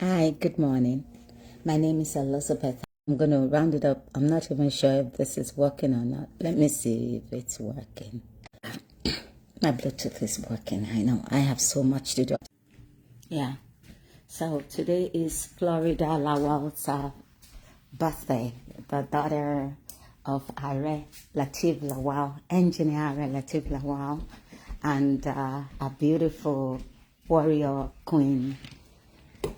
Hi, good morning. My name is Elizabeth. I'm going to round it up. I'm not even sure if this is working or not. Let me see if it's working. My Bluetooth is working. I know. I have so much to do. Yeah. So today is Florida Lawal's birthday. The daughter of Are Latif Lawal, engineer Are Latif Lawal, and a beautiful warrior queen,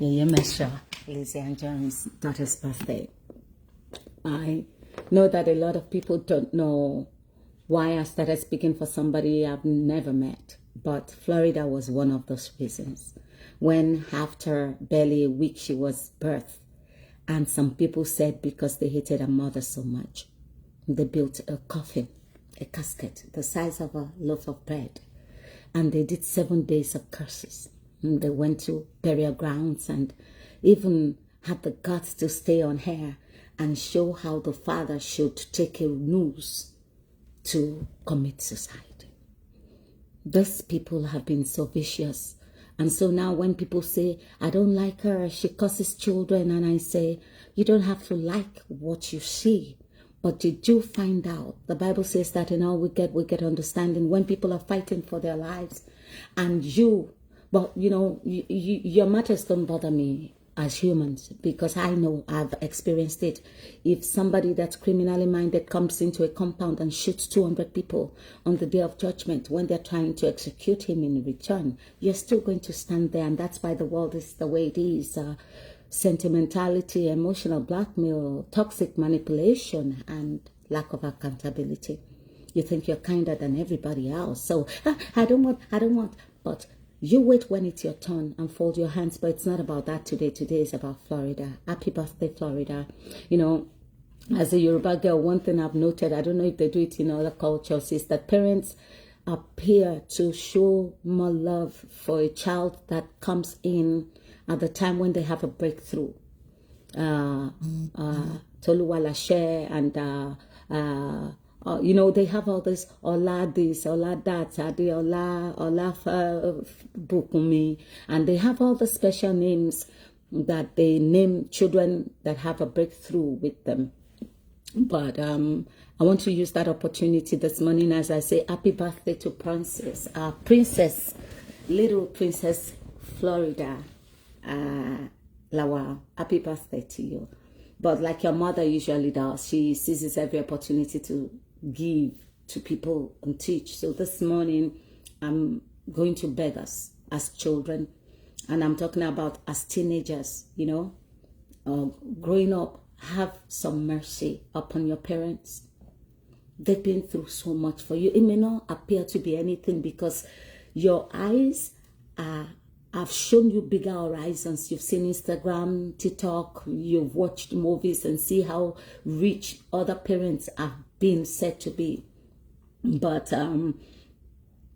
Yeye Mesha, Lizzie and John's daughter's birthday. I know that a lot of people don't know why I started speaking for somebody I've never met, but Florida was one of those reasons. When after barely a week she was birthed, and some people said because they hated her mother so much, they built a coffin, a casket, the size of a loaf of bread, and they did 7 days of curses. And they went to burial grounds and even had the guts to stay on her and show how the father should take a noose to commit suicide. These people have been so vicious. And so now when people say, I don't like her, she causes children, and I say, you don't have to like what you see. But did you find out? The Bible says that in all we get understanding when people are fighting for their lives. And but your matters don't bother me as humans, because I know I've experienced it. If somebody that's criminally minded comes into a compound and shoots 200 people on the day of judgment when they're trying to execute him in return, you're still going to stand there. And that's why the world is the way it is. Sentimentality, emotional blackmail, toxic manipulation, and lack of accountability. You think you're kinder than everybody else. So I don't want, but you wait when it's your turn and fold your hands. But it's not about that today. Today is about Florida. Happy birthday, Florida. As a Yoruba girl, one thing I've noted, I don't know if they do it in other cultures, is that parents appear to show more love for a child that comes in at the time when they have a breakthrough. Toluwala share and they have all this Ola this, Ola that, Adi Ola Bukumi, and they have all the special names that they name children that have a breakthrough with them. But I want to use that opportunity this morning as I say happy birthday to little Princess Florida Lawal. Happy birthday to you. But like your mother usually does, she seizes every opportunity to give to people and teach. So this morning, I'm going to beg us as children, and I'm talking about as teenagers, growing up, have some mercy upon your parents. They've been through so much for you. It may not appear to be anything because your eyes have shown you bigger horizons. You've seen Instagram, TikTok, you've watched movies and see how rich other parents have been said to be. But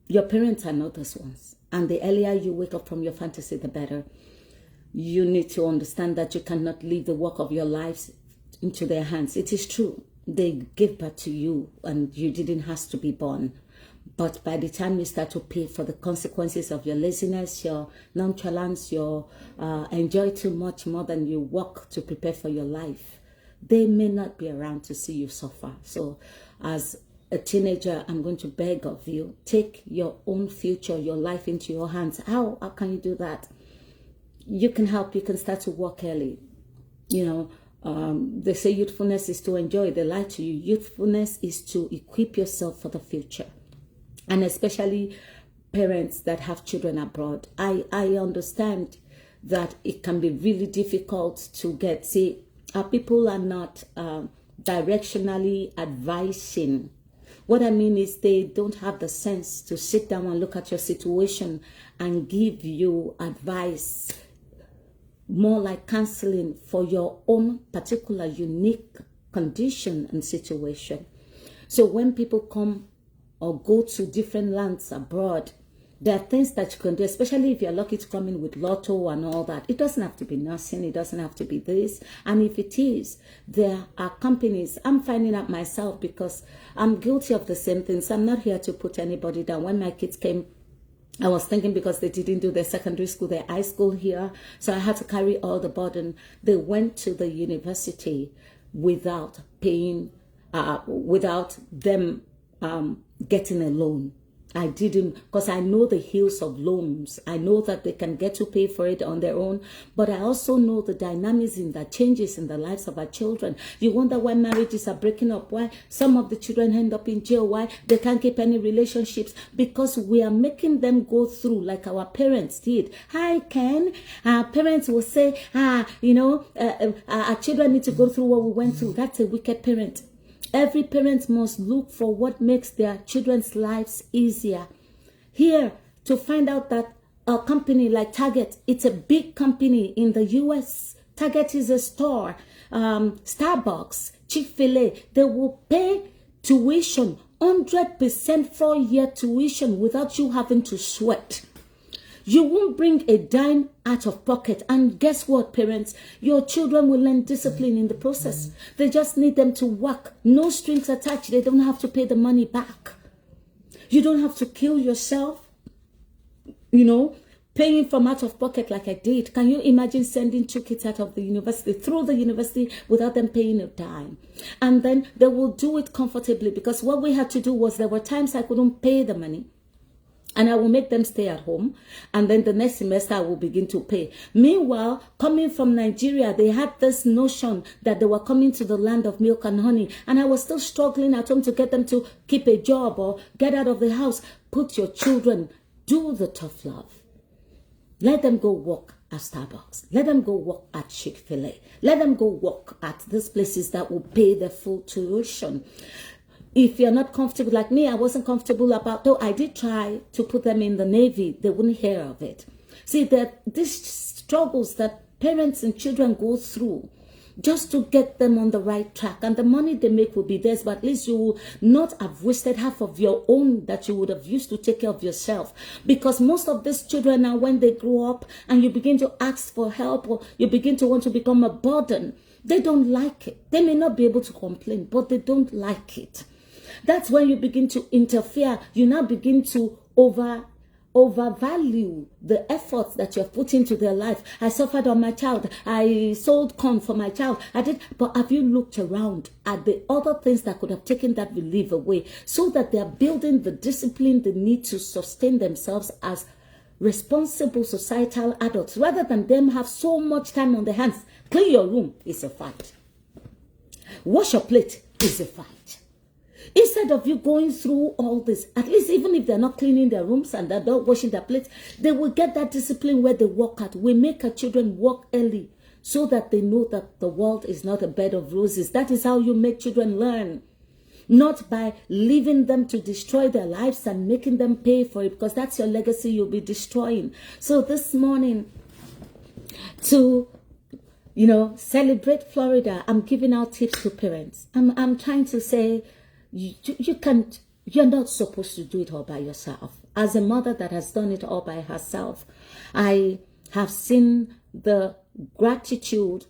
your parents are not those ones. And the earlier you wake up from your fantasy, the better. You need to understand that you cannot leave the work of your lives into their hands. It is true. They gave birth to you and you didn't have to be born. But by the time you start to pay for the consequences of your laziness, your nonchalance, your enjoy too much more than you work to prepare for your life, they may not be around to see you suffer. So as a teenager, I'm going to beg of you, take your own future, your life into your hands. How can you do that? You can help. You can start to work early. They say youthfulness is to enjoy. They lie to you. Youthfulness is to equip yourself for the future. And especially parents that have children abroad. I understand that it can be really difficult to get. See, our people are not directionally advising. What I mean is they don't have the sense to sit down and look at your situation and give you advice, more like counseling for your own particular unique condition and situation. So when people come or go to different lands abroad, there are things that you can do, especially if you're lucky to come in with lotto and all that. It doesn't have to be nursing. It doesn't have to be this. And if it is, there are companies. I'm finding out myself because I'm guilty of the same things. I'm not here to put anybody down. When my kids came I was thinking because they didn't do their secondary school, their high school here, so I had to carry all the burden. They went to the university without paying, without them getting a loan. I didn't, because I know the hills of loans. I know that they can get to pay for it on their own, but I also know the dynamism that changes in the lives of our children. You wonder why marriages are breaking up, why some of the children end up in jail, why they can't keep any relationships, because we are making them go through like our parents did. Hi, Ken. Our parents will say, our children need to go through what we went through. That's a wicked parent. Every parent must look for what makes their children's lives easier. Here, to find out that a company like Target, it's a big company in the US. Target is a store. Starbucks, Chick-fil-A, they will pay tuition, 100% 4-year tuition without you having to sweat. You won't bring a dime out of pocket. And guess what, parents? Your children will learn discipline in the process. They just need them to work. No strings attached. They don't have to pay the money back. You don't have to kill yourself, paying from out of pocket like I did. Can you imagine sending 2 kids out of the university, through the university, without them paying a dime? And then they will do it comfortably, because what we had to do was there were times I couldn't pay the money. And I will make them stay at home. And then the next semester, I will begin to pay. Meanwhile, coming from Nigeria, they had this notion that they were coming to the land of milk and honey. And I was still struggling at home to get them to keep a job or get out of the house. Put your children, do the tough love. Let them go work at Starbucks. Let them go work at Chick-fil-A. Let them go work at these places that will pay their full tuition. If you're not comfortable, like me, I wasn't comfortable about, though I did try to put them in the Navy, they wouldn't hear of it. See, that these struggles that parents and children go through just to get them on the right track, and the money they make will be theirs, but at least you will not have wasted half of your own that you would have used to take care of yourself. Because most of these children now, when they grow up and you begin to ask for help, or you begin to want to become a burden, they don't like it. They may not be able to complain, but they don't like it. That's when you begin to interfere. You now begin to overvalue the efforts that you have put into their life. I suffered on my child. I sold corn for my child. I did. But have you looked around at the other things that could have taken that relief away, so that they are building the discipline they need to sustain themselves as responsible societal adults, rather than them have so much time on their hands? Clean your room is a fight. Wash your plate is a fight. Instead of you going through all this, at least even if they're not cleaning their rooms and they're not washing their plates, they will get that discipline where they work at. We make our children work early so that they know that the world is not a bed of roses. That is how you make children learn. Not by leaving them to destroy their lives and making them pay for it, because that's your legacy you'll be destroying. So this morning, to celebrate Florida, I'm giving out tips to parents. I'm trying to say, you're not supposed to do it all by yourself. As a mother that has done it all by herself, I have seen the gratitude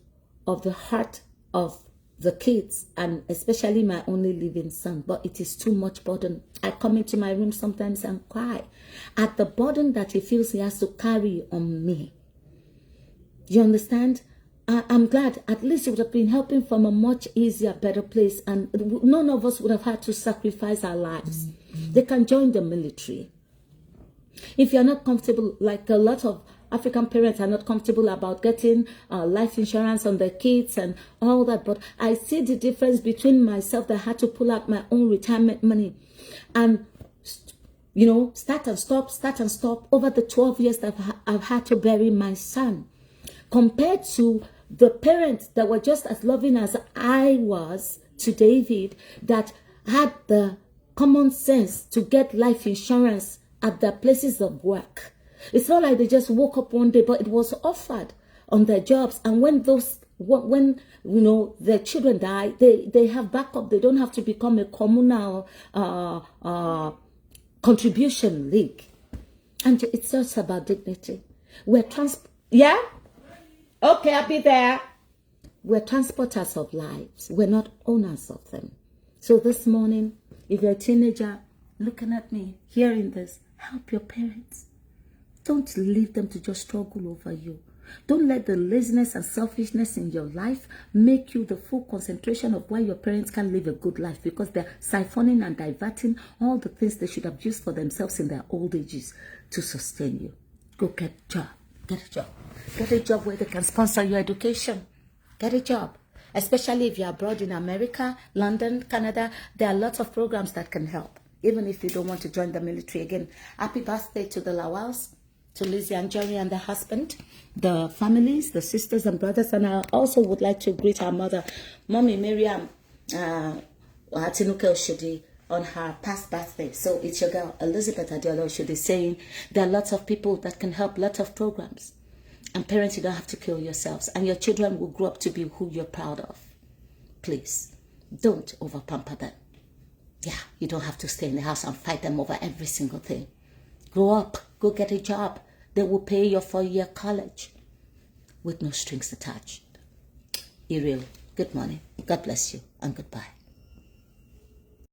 of the heart of the kids, and especially my only living son. But it is too much burden. I come into my room sometimes and cry at the burden that he feels he has to carry on me. You understand? I'm glad at least it would have been helping from a much easier, better place, and none of us would have had to sacrifice our lives. They can join the military. If you're not comfortable, like a lot of African parents are not comfortable about getting life insurance on their kids and all that, but I see the difference between myself that had to pull out my own retirement money and start and stop over the 12 years that I've had to bury my son, compared to the parents that were just as loving as I was to David, that had the common sense to get life insurance at their places of work. It's not like they just woke up one day, but it was offered on their jobs. And when their children die, they have backup. They don't have to become a communal contribution league. And it's just about dignity. Yeah? Okay, I'll be there. We're transporters of lives. We're not owners of them. So this morning, if you're a teenager looking at me, hearing this, help your parents. Don't leave them to just struggle over you. Don't let the laziness and selfishness in your life make you the full concentration of why your parents can't live a good life, because they're siphoning and diverting all the things they should have used for themselves in their old ages to sustain you. Go get a job. Get a job. Get a job where they can sponsor your education. Get a job. Especially if you're abroad in America, London, Canada, there are lots of programs that can help. Even if you don't want to join the military again. Happy birthday to the Lawals, to Lizzie and Jerry and their husband, the families, the sisters and brothers. And I also would like to greet our mother, Mommy Miriam Atinuke Oshodi, on her past birthday. So it's your girl, Elizabeth Adiola Oshodi, saying there are lots of people that can help, lots of programs. And parents, you don't have to kill yourselves. And your children will grow up to be who you're proud of. Please, don't over-pamper them. Yeah, you don't have to stay in the house and fight them over every single thing. Grow up. Go get a job. They will pay your 4-year college with no strings attached. Iriel, good morning. God bless you and goodbye.